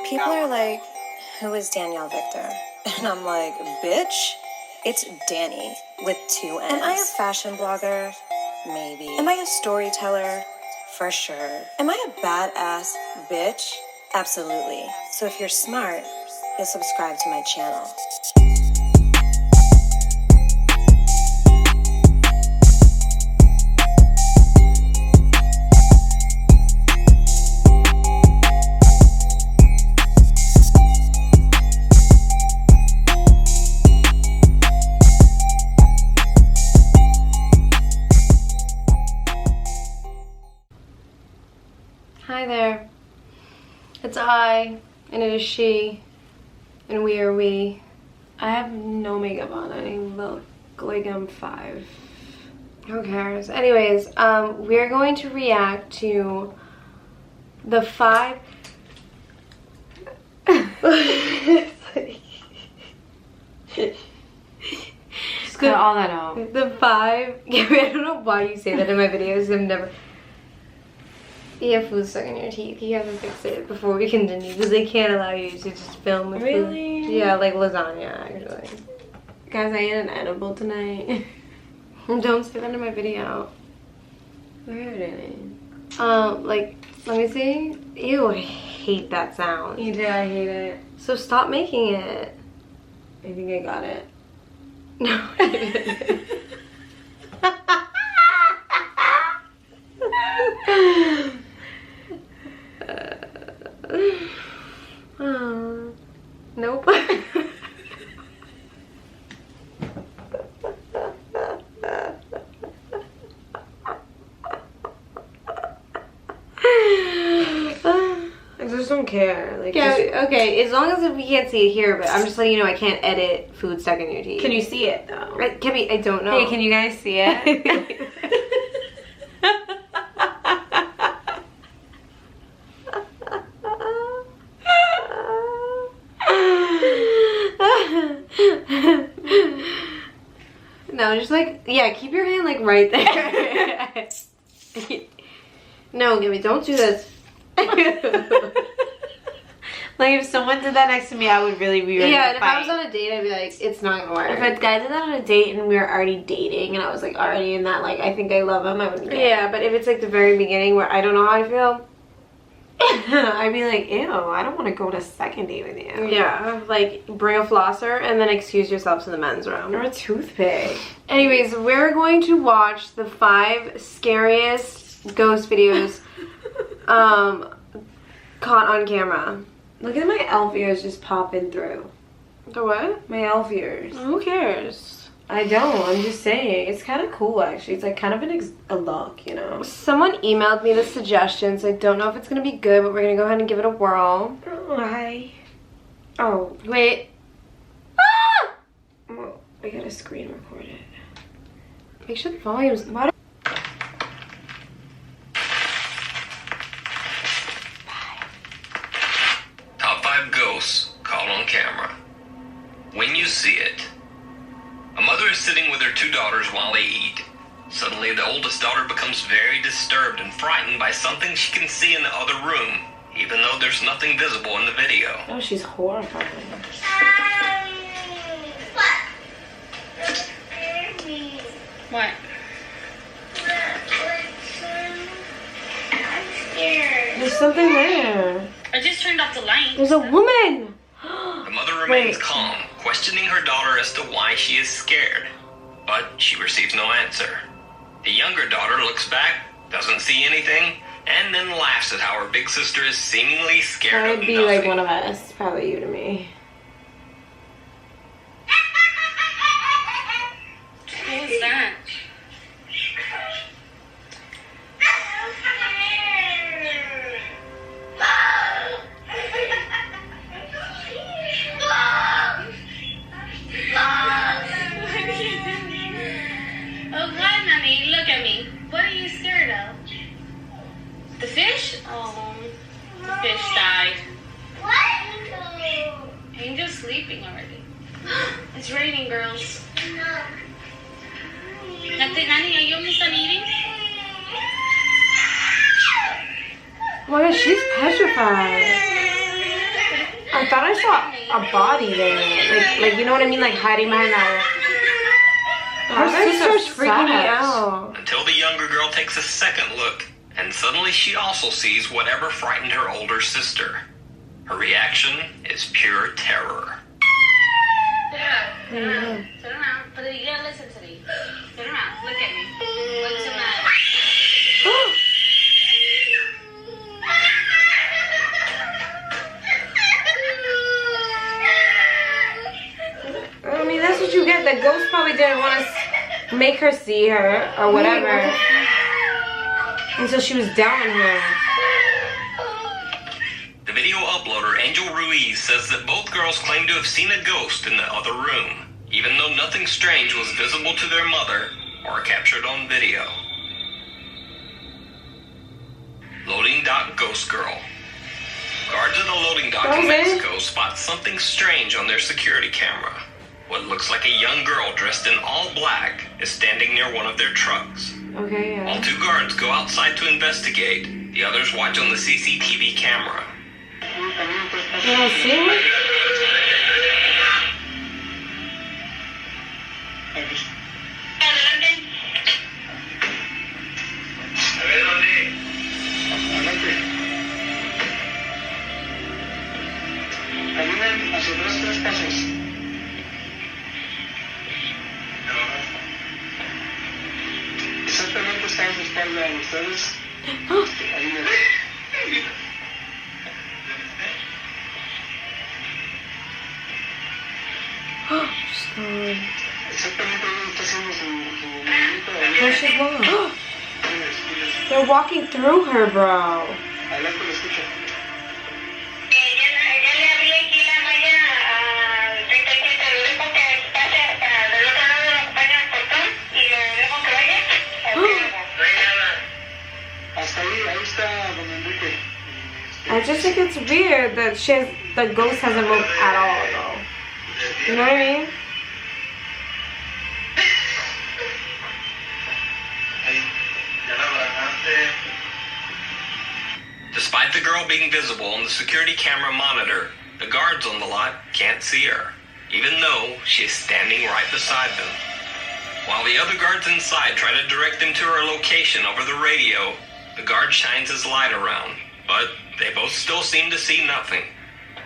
People are like, who is DanielleVictor? And I'm like, bitch, it's Danny with 2 N's. Am I a fashion blogger? Maybe. Am I a storyteller? For sure. Am I a badass bitch? Absolutely. So if you're smart, you'll subscribe to my channel. Hi there, it's I, and it is she, and we are we. I have no makeup on, I look like I'm 5. Who cares? Anyways, we're going to react to the 5... Just cut all that out. The 5... I don't know why you say that in my videos, I've never... You have food stuck in your teeth. You have to fix it before we continue because they can't allow you to just film with food. Yeah, like lasagna actually. Guys, I ate an edible tonight. Don't say that in my video. Where did it? Like, let me see. Ew, I hate that sound. You did, I hate it. So stop making it. I think I got it. No. Nope. I just don't care. Like, yeah, just... okay, as long as we can't see it here, but I'm just letting you know I can't edit food stuck in your teeth. Can you see it though? I don't know. Hey, can you guys see it? No, just like, yeah, keep your hand like right there. No, Gibby, don't do this. Like if someone did that next to me, I would really be ready yeah, to and fight. if I was on a date, I'd be like, it's not gonna work. If a guy did that on a date and we were already dating and I was like already in that, like, I think I love him, I wouldn't care. Yeah, but if it's like the very beginning where I don't know how I feel, I'd be like, ew, I don't want to go on a second date with you. yeah, like bring a flosser and then excuse yourself to the men's room. Or a toothpick. Anyways, we're going to watch the 5 scariest ghost videos caught on camera. Look at my elf ears just popping through. The what? My elf ears. Who cares? I don't. I'm just saying. It's kind of cool, actually. It's like kind of a look, you know? Someone emailed me the suggestions. I don't know if it's going to be good, but we're going to go ahead and give it a whirl. Oh, hi. Oh, wait. Ah! Well, I gotta screen record it. Make sure the volume's... Why Top 5 ghosts caught on camera. When you see it. A mother is sitting with her 2 daughters while they eat. Suddenly, the oldest daughter becomes very disturbed and frightened by something she can see in the other room, even though there's nothing visible in the video. Oh, she's horrified. What? There's something there. I just turned off the light. There's a woman! The mother remains calm, questioning her daughter as to why she is scared. But she receives no answer. The younger daughter looks back, doesn't see anything, and then laughs at how her big sister is seemingly scared That of would be nothing. like one of us. Probably you to me. What was that? Oh, hi, Mommy. Look at me. What are you scared of? The fish? Oh, the fish died. What? Angel's sleeping already. It's raining, girls. Nani, are you almost done eating? Oh my gosh, she's petrified. I thought I saw a body there. Like you know what I mean? Like hiding behind that. Her sister's freaking me out. Until the younger girl takes a second look, and suddenly she also sees whatever frightened her older sister. Her reaction is pure terror. Turn around. Turn around. But you gotta listen to me. Turn around. Look at me. Look to my... I mean, that's what you get. The ghost probably didn't want to make her see her or whatever. And so she was down on her. The video uploader, Angel Ruiz, says that both girls claim to have seen a ghost in the other room, even though nothing strange was visible to their mother or captured on video. Loading dock ghost girl. Guards at the loading dock in Mexico spot something strange on their security camera. What looks like a young girl dressed in all black is standing near one of their trucks. Okay, yeah. All two guards go outside to investigate. The others watch on the CCTV camera. You don't see her? Exactamente está en su espalda de ustedes. Exactamente ahí está haciendo su movimiento. Where's she going? They're walking through her, bro. Adelante, lo escucho. I just think it's weird that the ghost hasn't moved at all, though. You know what I mean? Despite the girl being visible on the security camera monitor, the guards on the lot can't see her, even though she is standing right beside them. While the other guards inside try to direct them to her location over the radio, the guard shines his light around, but they both still seem to see nothing.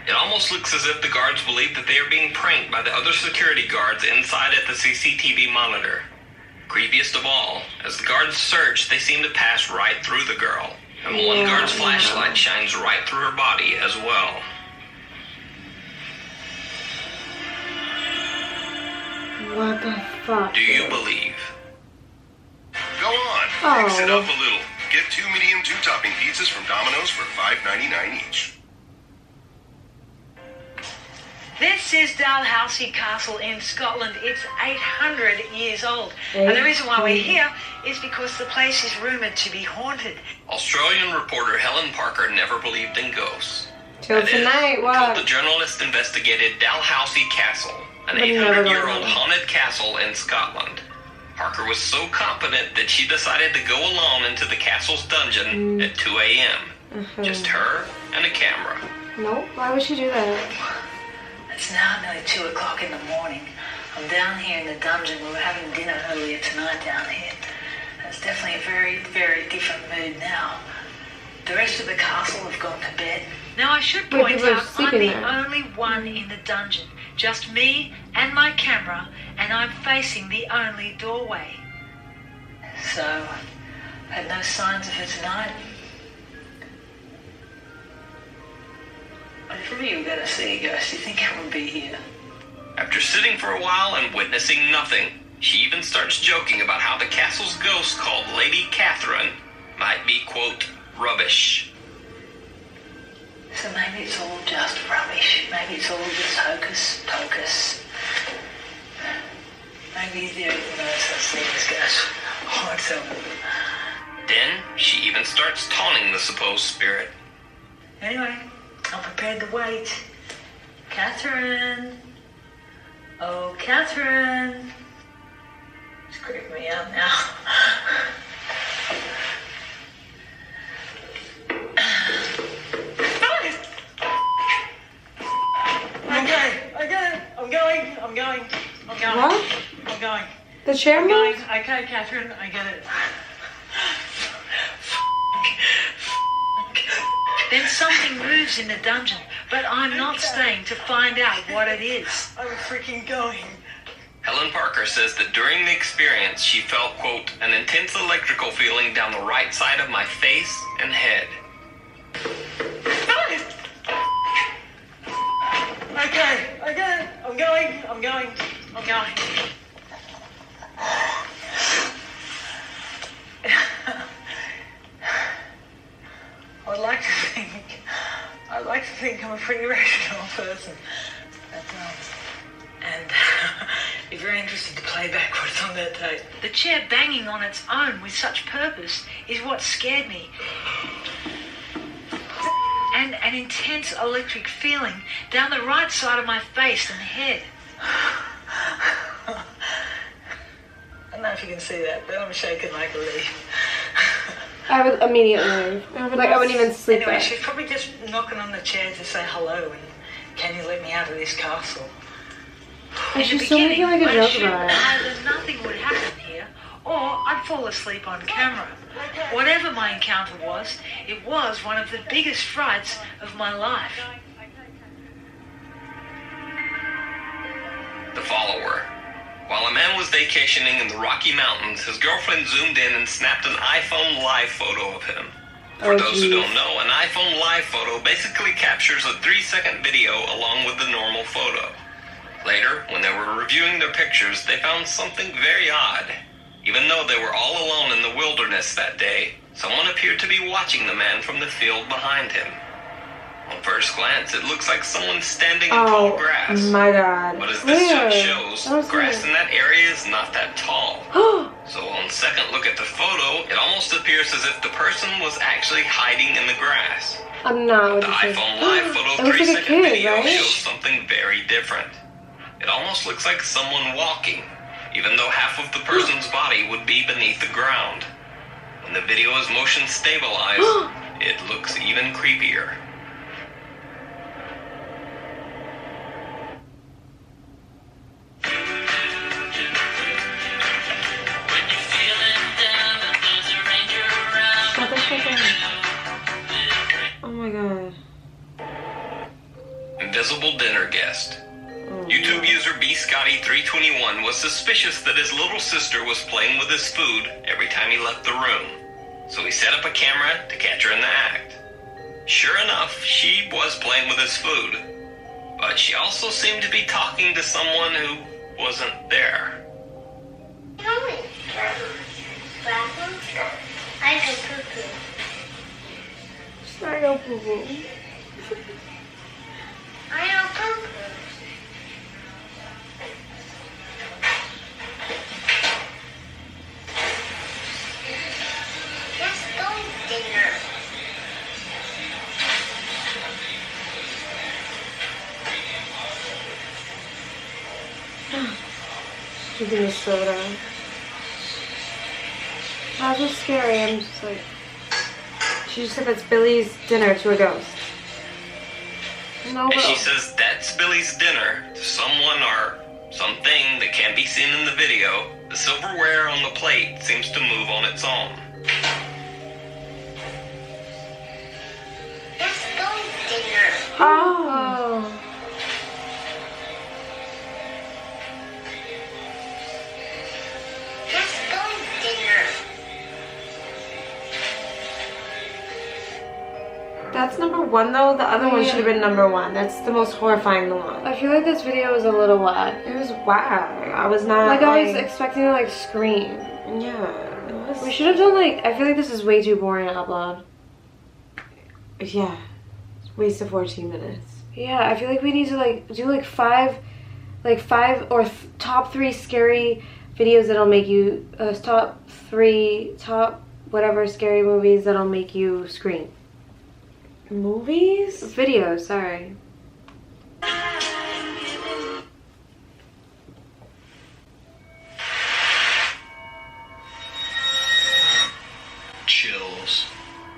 It almost looks as if the guards believe that they are being pranked by the other security guards inside at the CCTV monitor. Creepiest of all, as the guards search, they seem to pass right through the girl, and one guard's flashlight shines right through her body as well. What the fuck? Do you believe? Go on, mix it up a little. Get 2 medium 2-topping pizzas from Domino's for $5.99 each. This is Dalhousie Castle in Scotland. It's 800 years old. And the reason why we're here is because the place is rumoured to be haunted. Australian reporter Helen Parker never believed in ghosts. Till tonight, what? The journalist investigated Dalhousie Castle, an 800-year-old haunted castle in Scotland. Parker was so confident that she decided to go alone into the castle's dungeon at 2 a.m. Just her and a camera. Nope, why would she do that? It's now nearly 2 o'clock in the morning. I'm down here in the dungeon. We were having dinner earlier tonight down here. It's definitely a very, very different mood now. The rest of the castle have gone to bed. Now I should point out I'm the only one in the dungeon. Just me and my camera, and I'm facing the only doorway. So, I had no signs of her tonight. But if ever you were going to see a ghost, you think I would be here? After sitting for a while and witnessing nothing, she even starts joking about how the castle's ghost called Lady Catherine might be, quote, rubbish. So maybe it's all just rubbish. Maybe it's all just hocus pocus. Maybe there is no such thing as ghosts haunt someone. Then she even starts taunting the supposed spirit. Anyway, I'm prepared to wait. Catherine. Oh, Catherine. It's creeping me out now. I'm going. What? I'm going. The chair I'm going. moved? Okay, Catherine, I get it. Then something moves in the dungeon, but I'm not staying to find out what it is. I'm freaking going. Helen Parker says that during the experience, she felt, quote, an intense electrical feeling down the right side of my face and head. Okay, I get it. I'm going. I'd like to think I'm a pretty rational person. And if you're interested to play back what's on that tape. The chair banging on its own with such purpose is what scared me. And an intense electric feeling down the right side of my face and head. I don't know if you can see that, but I'm shaking like a leaf. I would immediately leave. I wouldn't even sleep Anyway, there. she's probably just knocking on the chair to say hello and can you let me out of this castle? And she's still making like a joke about it. Either nothing would happen here, or I'd fall asleep on camera. Whatever my encounter was, it was one of the biggest frights of my life. The follower. While a man was vacationing in the Rocky Mountains, his girlfriend zoomed in and snapped an iPhone live photo of him. For those who don't know, an iPhone live photo basically captures a 3-second video along with the normal photo. Later, when they were reviewing their pictures, they found something very odd. Even though they were all alone in the wilderness that day, someone appeared to be watching the man from the field behind him. On first glance, it looks like someone standing in tall grass. Oh my god. But as this shot shows, grass in that area is not that tall. So on second look at the photo, it almost appears as if the person was actually hiding in the grass. I'm not with The the iPhone live photo It looks like a 3-second kid, video right? shows something very different. It almost looks like someone walking, even though half of the person's body would be beneath the ground. When the video is motion stabilized, it looks even creepier. Oh my god. Invisible dinner guest. YouTube user bscotty321 was suspicious that his little sister was playing with his food every time he left the room. So he set up a camera to catch her in the act. Sure enough, she was playing with his food. But she also seemed to be talking to someone who wasn't there. Bathroom? I go poo-poo. I go poo-poo. I go poo-poo. Let's go dinner. Drinking the soda. That was scary. I'm just like... She just said that's Billy's dinner to a ghost. No, And she says that's Billy's dinner to someone or something that can't be seen in the video. The silverware on the plate seems to move on its own. Let's go dinner. Oh. Let's go dinner. That's number one though. The other one should have been number one. That's the most horrifying one. I feel like this video was a little whack. It was wow. I was not Like, I was expecting to like scream. Yeah. It was, We should have done like, I feel like this is way too boring to upload. yeah. Waste of 14 minutes. Yeah, I feel like we need to like do like five or top 3 scary videos that'll make you, top whatever scary movies that'll make you scream. Movies? Videos, sorry. Chills.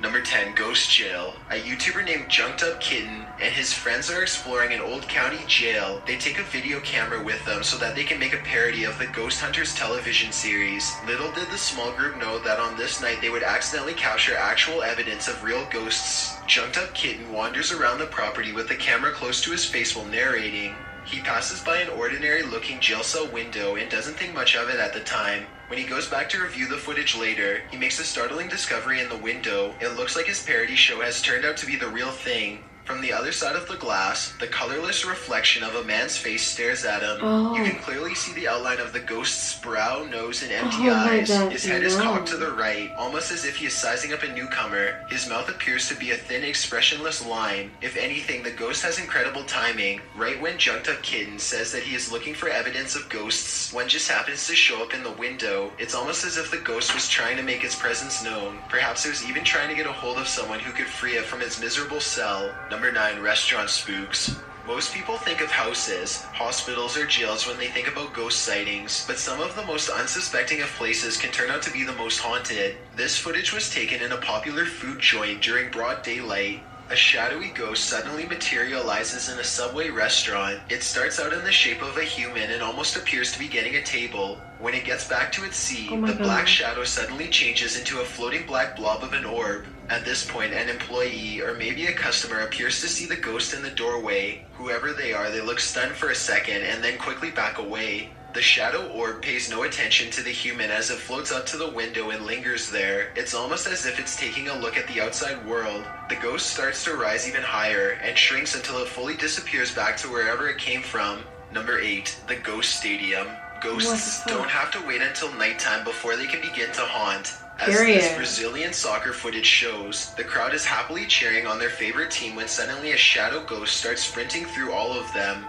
Number 10, Ghost Jail. A YouTuber named Junked Up Kitten and his friends are exploring an old county jail. They take a video camera with them so that they can make a parody of the Ghost Hunters television series. Little did the small group know that on this night they would accidentally capture actual evidence of real ghosts. Junked Up Kitten wanders around the property with the camera close to his face while narrating. He passes by an ordinary-looking jail cell window and doesn't think much of it at the time. When he goes back to review the footage later, he makes a startling discovery in the window. It looks like his parody show has turned out to be the real thing. From the other side of the glass, the colorless reflection of a man's face stares at him. You can clearly see the outline of the ghost's brow, nose, and empty eyes. His head is cocked to the right, almost as if he is sizing up a newcomer. His mouth appears to be a thin, expressionless line. If anything, the ghost has incredible timing. Right when Junked Up Kitten says that he is looking for evidence of ghosts, one just happens to show up in the window. It's almost as if the ghost was trying to make its presence known. Perhaps it was even trying to get a hold of someone who could free it from its miserable cell. Number 9. Restaurant spooks. Most people think of houses, hospitals, or jails when they think about ghost sightings, but some of the most unsuspecting of places can turn out to be the most haunted. This footage was taken in a popular food joint during broad daylight. A shadowy ghost suddenly materializes in a Subway restaurant. It starts out in the shape of a human and almost appears to be getting a table. When it gets back to its seat, the black shadow suddenly changes into a floating black blob of an orb. At this point, an employee or maybe a customer appears to see the ghost in the doorway. Whoever they are, they look stunned for a second and then quickly back away. The shadow orb pays no attention to the human as it floats up to the window and lingers there. It's almost as if it's taking a look at the outside world. The ghost starts to rise even higher and shrinks until it fully disappears back to wherever it came from. Number 8. The Ghost Stadium. Ghosts don't have to wait until nighttime before they can begin to haunt. As this Brazilian soccer footage shows, the crowd is happily cheering on their favorite team when suddenly a shadow ghost starts sprinting through all of them.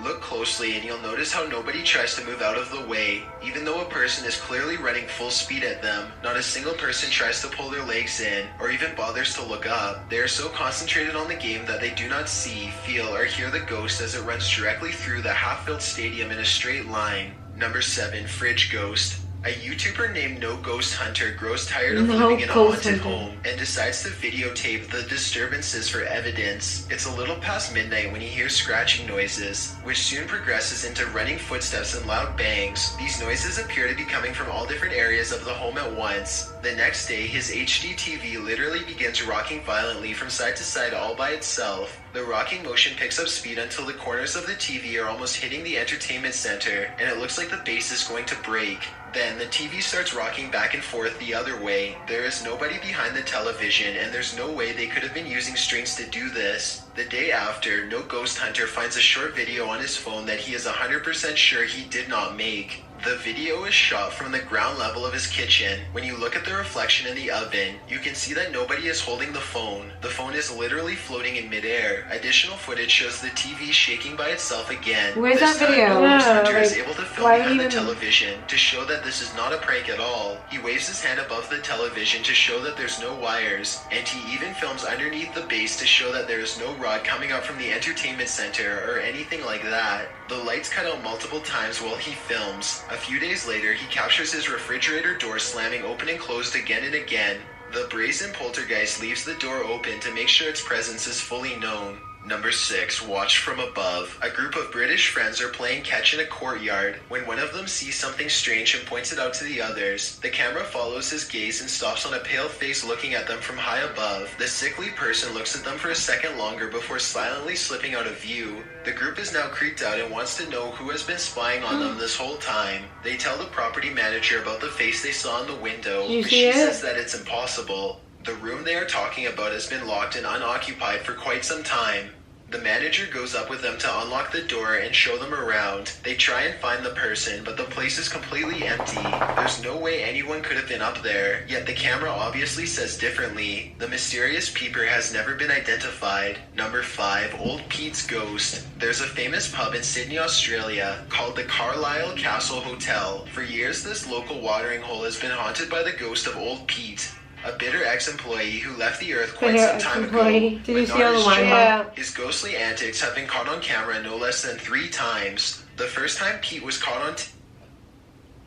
Look closely and you'll notice how nobody tries to move out of the way. Even though a person is clearly running full speed at them, not a single person tries to pull their legs in or even bothers to look up. They are so concentrated on the game that they do not see, feel, or hear the ghost as it runs directly through the half-filled stadium in a straight line. Number 7. Fridge Ghost. A YouTuber named No Ghost Hunter grows tired of living in a haunted home and decides to videotape the disturbances for evidence. It's a little past midnight when he hears scratching noises, which soon progresses into running footsteps and loud bangs. These noises appear to be coming from all different areas of the home at once. The next day, his HD TV literally begins rocking violently from side to side all by itself. The rocking motion picks up speed until the corners of the TV are almost hitting the entertainment center, and it looks like the base is going to break. Then the TV starts rocking back and forth the other way. There is nobody behind the television, and there's no way they could have been using strings to do this. The day after, No Ghost Hunter finds a short video on his phone that he is 100% sure he did not make. The video is shot from the ground level of his kitchen. When you look at the reflection in the oven, you can see that nobody is holding the phone. The phone is literally floating in midair. Additional footage shows the TV shaking by itself again. Where's that video? No Ghost Hunter is able to film behind the television to show that this is not a prank at all. He waves his hand above the television to show that there's no wires, and he even films underneath the base to show that there is no rod coming out from the entertainment center or anything like that. The lights cut out multiple times while he films. A few days later, he captures his refrigerator door slamming open and closed again and again. The brazen poltergeist leaves the door open to make sure its presence is fully known. Number 6. Watched from above. A group of British friends are playing catch in a courtyard when one of them sees something strange and points it out to the others. The camera follows his gaze and stops on a pale face looking at them from high above. The sickly person looks at them for a second longer before silently slipping out of view. The group is now creeped out and wants to know who has been spying on them this whole time. They tell the property manager about the face they saw in the window, but she says that it's impossible. The room they are talking about has been locked and unoccupied for quite some time. The manager goes up with them to unlock the door and show them around. They try and find the person, but the place is completely empty. There's no way anyone could have been up there, yet the camera obviously says differently. The mysterious peeper has never been identified. Number 5. Old Pete's Ghost. There's a famous pub in Sydney, Australia, called the Carlisle Castle Hotel. For years, this local watering hole has been haunted by the ghost of Old Pete, a bitter ex-employee who left the earth quite some time ago. Did you see all the wine? His ghostly antics have been caught on camera no less than 3 times. The first time Pete was caught on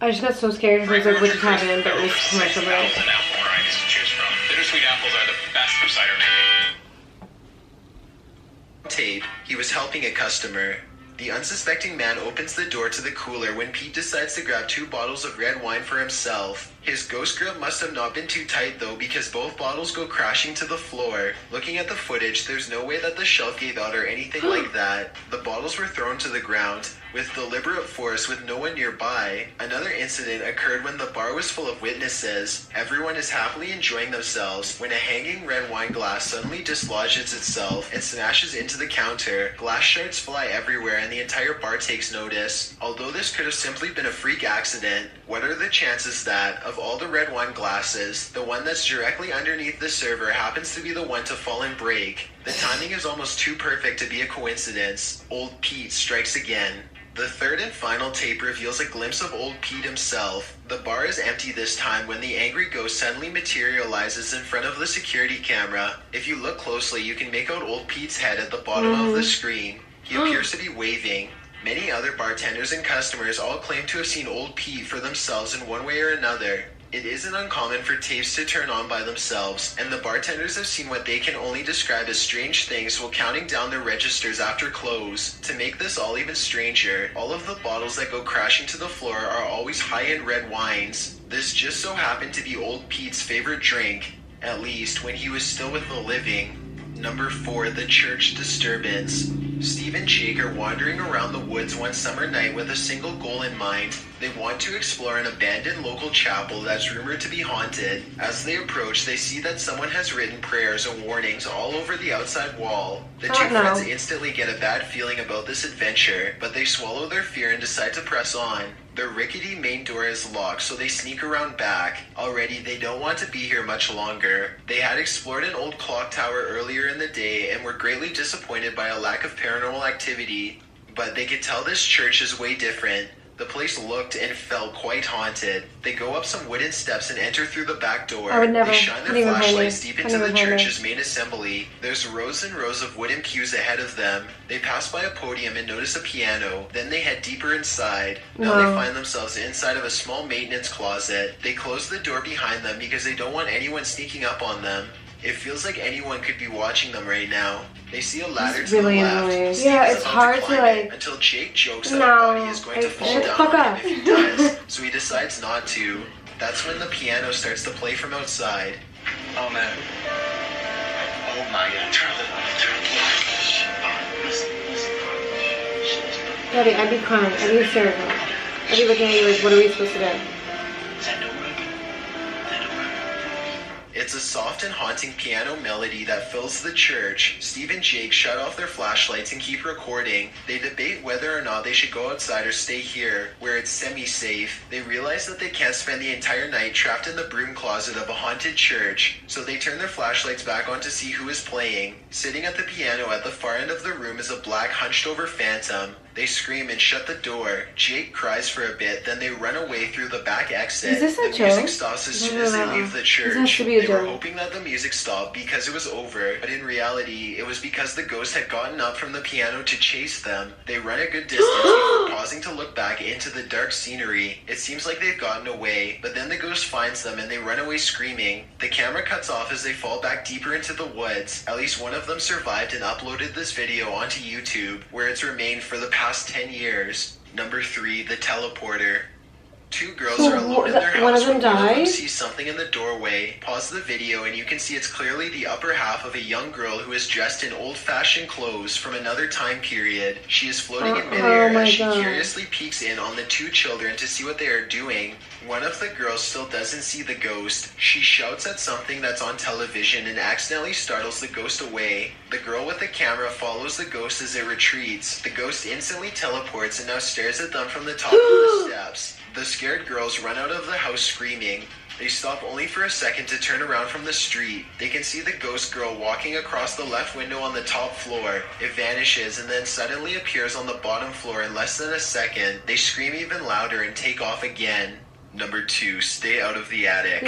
I just got so scared. I was like, what just happened? But it was commercial break. Bittersweet apples are the best for cider making. tape. He was helping a customer. The unsuspecting man opens the door to the cooler when Pete decides to grab 2 bottles of red wine for himself. His ghost grip must have not been too tight though, because both bottles go crashing to the floor. Looking at the footage, there's no way that the shelf gave out or anything like that. The bottles were thrown to the ground with deliberate force with no one nearby. Another incident occurred when the bar was full of witnesses. Everyone is happily enjoying themselves when a hanging red wine glass suddenly dislodges itself and smashes into the counter. Glass shards fly everywhere and the entire bar takes notice. Although this could have simply been a freak accident, what are the chances that, of all the red wine glasses, the one that's directly underneath the server happens to be the one to fall and break? The timing is almost too perfect to be a coincidence. Old Pete strikes again. The third and final tape reveals a glimpse of old Pete himself. The bar is empty this time when the angry ghost suddenly materializes in front of the security camera. If you look closely, you can make out old Pete's head at the bottom of the screen. He appears to be waving. Many other bartenders and customers all claim to have seen old Pete for themselves in one way or another. It isn't uncommon for tapes to turn on by themselves, and the bartenders have seen what they can only describe as strange things while counting down their registers after close. To make this all even stranger, all of the bottles that go crashing to the floor are always high-end red wines. This just so happened to be old Pete's favorite drink, at least when he was still with the living. Number 4, the church disturbance. Steve and Jake are wandering around the woods one summer night with a single goal in mind. They want to explore an abandoned local chapel that's rumored to be haunted. As they approach, they see that someone has written prayers and warnings all over the outside wall. The two friends instantly get a bad feeling about this adventure, but they swallow their fear and decide to press on. The rickety main door is locked, so they sneak around back. Already, they don't want to be here much longer. They had explored an old clock tower earlier in the day and were greatly disappointed by a lack of paranormal activity. But they could tell this church is way different. The place looked and felt quite haunted. They go up some wooden steps and enter through the back door. They shine their flashlights deep into the church's main assembly. There's rows and rows of wooden pews ahead of them. They pass by a podium and notice a piano. Then they head deeper inside. Now they find themselves inside of a small maintenance closet. They close the door behind them because they don't want anyone sneaking up on them. It feels like anyone could be watching them right now. They see a ladder to the left. Yeah, it's hard to like... Until Jake jokes that a body is going to fall down on him if he does, so he decides not to. That's when the piano starts to play from outside. Oh man. Oh my god. Turn the light. Listen. Daddy, I'd be crying. I'd be hysterical. I'd be looking at you like, what are we supposed to do? Is that door open? It's a soft and haunting piano melody that fills the church. Steve and Jake shut off their flashlights and keep recording. They debate whether or not they should go outside or stay here, where it's semi-safe. They realize that they can't spend the entire night trapped in the broom closet of a haunted church, so they turn their flashlights back on to see who is playing. Sitting at the piano at the far end of the room is a black hunched-over phantom. They scream and shut the door. Jake cries for a bit, then they run away through the back exit. Is this a the joke? music stops as soon as they leave the church. This has to be a They joke. were hoping that the music stopped because it was over, but in reality, it was because the ghost had gotten up from the piano to chase them. They run a good distance before pausing to look back into the dark scenery. It seems like they've gotten away, but then the ghost finds them and they run away screaming. The camera cuts off as they fall back deeper into the woods. At least one of them survived and uploaded this video onto YouTube, where it's remained for the past 10 years. Number 3, the teleporter. Two girls are alone in their house one of them when one of them died? sees something in the doorway. Pause the video and you can see it's clearly the upper half of a young girl who is dressed in old-fashioned clothes from another time period. She is floating in midair as she curiously peeks in on the two children to see what they are doing. One of the girls still doesn't see the ghost. She shouts at something that's on television and accidentally startles the ghost away. The girl with the camera follows the ghost as it retreats. The ghost instantly teleports and now stares at them from the top of the steps. The scared girls run out of the house screaming. They stop only for a second to turn around from the street. They can see the ghost girl walking across the left window on the top floor. It vanishes and then suddenly appears on the bottom floor in less than a second. They scream even louder and take off again. Number 2, stay out of the attic.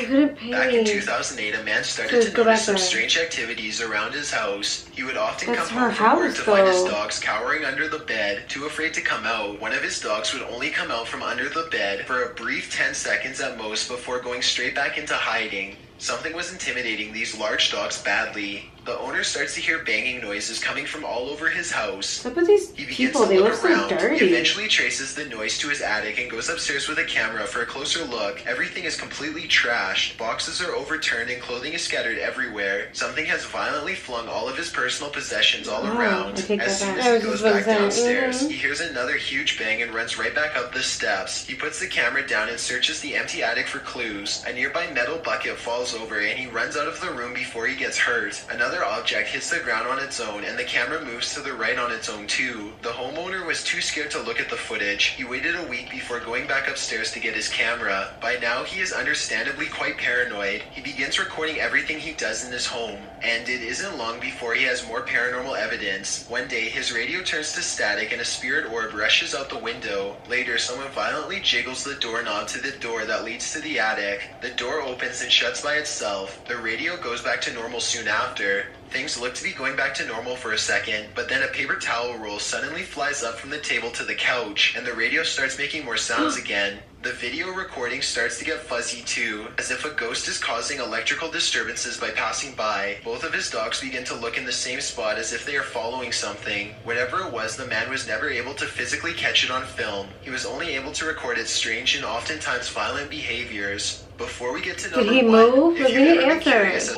Back in 2008, a man started to notice some strange activities around his house. He would often come home from work to find his dogs cowering under the bed, too afraid to come out. One of his dogs would only come out from under the bed for a brief 10 seconds at most before going straight back into hiding. Something was intimidating these large dogs badly. The owner starts to hear banging noises coming from all over his house. What's up with these He begins people? to They look look so around. dirty. He eventually traces the noise to his attic and goes upstairs with a camera for a closer look. Everything is completely trashed. Boxes are overturned and clothing is scattered everywhere. Something has violently flung all of his personal possessions all around. As soon as he goes back downstairs, he hears another huge bang and runs right back up the steps. He puts the camera down and searches the empty attic for clues. A nearby metal bucket falls over and he runs out of the room before he gets hurt. Another object hits the ground on its own and the camera moves to the right on its own too. The homeowner was too scared to look at the footage. He waited a week before going back upstairs to get his camera. By now he is understandably quite paranoid. He begins recording everything he does in his home, and it isn't long before he has more paranormal evidence. One day his radio turns to static and a spirit orb rushes out the window. Later someone violently jiggles the doorknob to the door that leads to the attic. The door opens and shuts by itself. The radio goes back to normal soon after. Things look to be going back to normal for a second, but then a paper towel roll suddenly flies up from the table to the couch, and the radio starts making more sounds again. The video recording starts to get fuzzy too, as if a ghost is causing electrical disturbances by passing by. Both of his dogs begin to look in the same spot as if they are following something. Whatever it was, the man was never able to physically catch it on film. He was only able to record its strange and oftentimes violent behaviors. Before we get to number Did he one, move? if We you've need ever been answers. curious,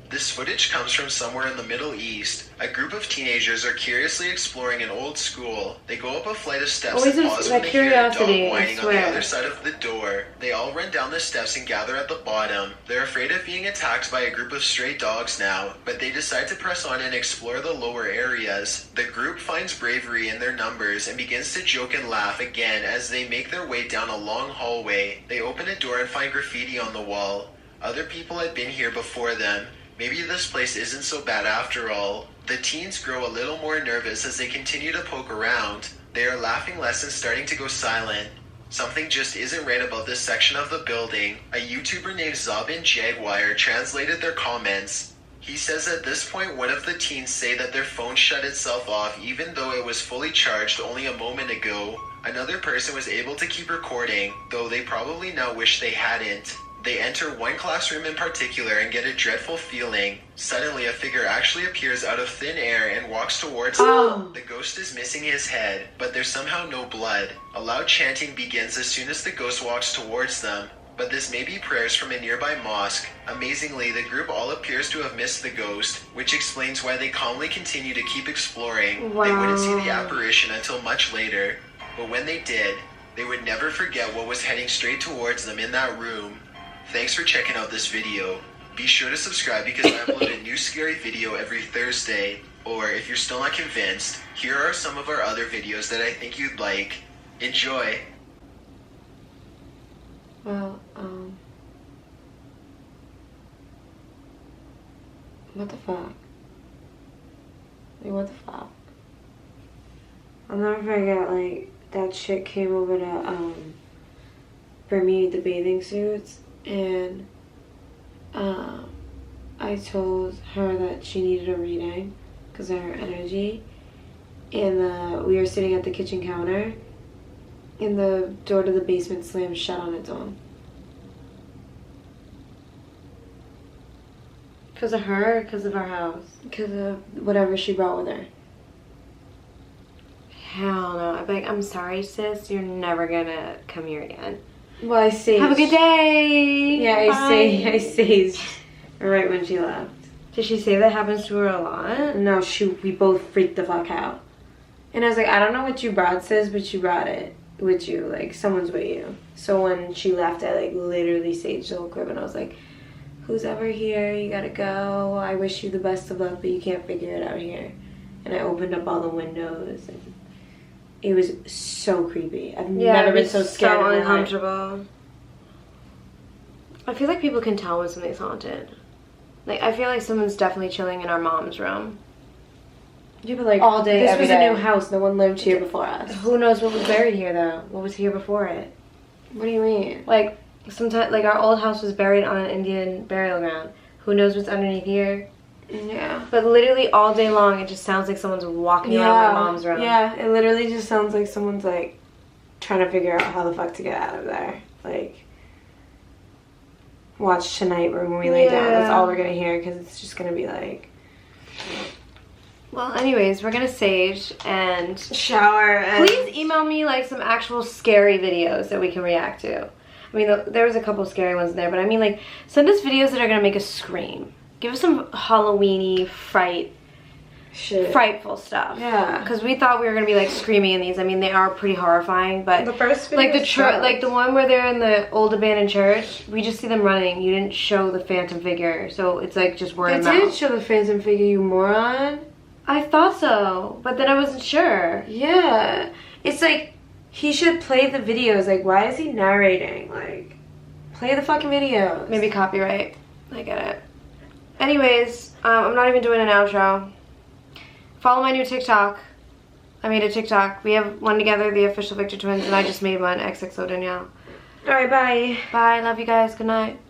this footage comes from somewhere in the Middle East. A group of teenagers are curiously exploring an old school. They go up a flight of steps Always and a- pause that when they hear a dog curiosity, I whining on the swear. other side of the door. They all run down the steps and gather at the bottom. They're afraid of being attacked by a group of stray dogs now, but they decide to press on and explore the lower areas. The group finds bravery in their numbers and begins to joke and laugh again as they make their way down a long hallway. They open a door and find graffiti on the wall. Other people had been here before them. Maybe this place isn't so bad after all. The teens grow a little more nervous as they continue to poke around. They are laughing less and starting to go silent. Something just isn't right about this section of the building. A YouTuber named Zabin Jaguar translated their comments. He says at this point one of the teens say that their phone shut itself off even though it was fully charged only a moment ago. Another person was able to keep recording, though they probably now wish they hadn't. They enter one classroom in particular and get a dreadful feeling. Suddenly, a figure actually appears out of thin air and walks towards them. The ghost is missing his head, but there's somehow no blood. A loud chanting begins as soon as the ghost walks towards them, but this may be prayers from a nearby mosque. Amazingly, the group all appears to have missed the ghost, which explains why they calmly continue to keep exploring. They wouldn't see the apparition until much later, but when they did, they would never forget what was heading straight towards them in that room. Thanks for checking out this video. Be sure to subscribe because I upload a new scary video every Thursday. Or if you're still not convinced, here are some of our other videos that I think you'd like. Enjoy! Well, what the fuck? Like, what the fuck? I'll never forget, like, that chick came over to, bring me the bathing suits, and, I told her that she needed a reading because of her energy, and, we were sitting at the kitchen counter, and the door to the basement slammed shut on its own. Because of her or because of our house? Because of whatever she brought with her. Hell no. I'd be like, I'm sorry, sis. You're never gonna come here again. Well, I say... Have a good day. Yeah, Bye. I say right when she left. Did she say that happens to her a lot? No, we both freaked the fuck out. And I was like, I don't know what you brought, sis, but you brought it with you. Like, someone's with you. So when she left, I, like, literally saged the whole crib, and I was like, who's ever here? You gotta go. I wish you the best of luck, but you can't figure it out here. And I opened up all the windows, and it was so creepy. I've never been so scared. So in my life. uncomfortable. I feel like people can tell when something's haunted. Like, I feel like someone's definitely chilling in our mom's room. Yeah, but like all day, this every was day. a new house. No one lived here before us. Who knows what was buried here, though? What was here before it? What do you mean? Like, sometimes, like, our old house was buried on an Indian burial ground. Who knows what's underneath here? Yeah. But literally all day long, it just sounds like someone's walking around my mom's room. Yeah, it literally just sounds like someone's like trying to figure out how the fuck to get out of there. Like, watch tonight when we lay down. That's all we're gonna hear because it's just gonna be like Well, anyways, we're gonna sage and shower. And please email me like some actual scary videos that we can react to. I mean, there was a couple scary ones in there, but I mean, like, send us videos that are gonna make us scream. Give us some Halloween-y frightful stuff. Yeah. Because we thought we were gonna be like screaming in these. I mean, they are pretty horrifying, but the first video like the one where they're in the old abandoned church, we just see them running. You didn't show the phantom figure, so it's like just word of mouth. They did show the phantom figure, you moron. I thought so, but then I wasn't sure. Yeah. It's like, he should play the videos. Like, why is he narrating? Like, play the fucking videos. Maybe copyright. I get it. Anyways, I'm not even doing an outro. Follow my new TikTok. I made a TikTok. We have one together, the official Victor Twins, and I just made one, XXO Danielle. Alright, bye. Bye. Love you guys. Good night.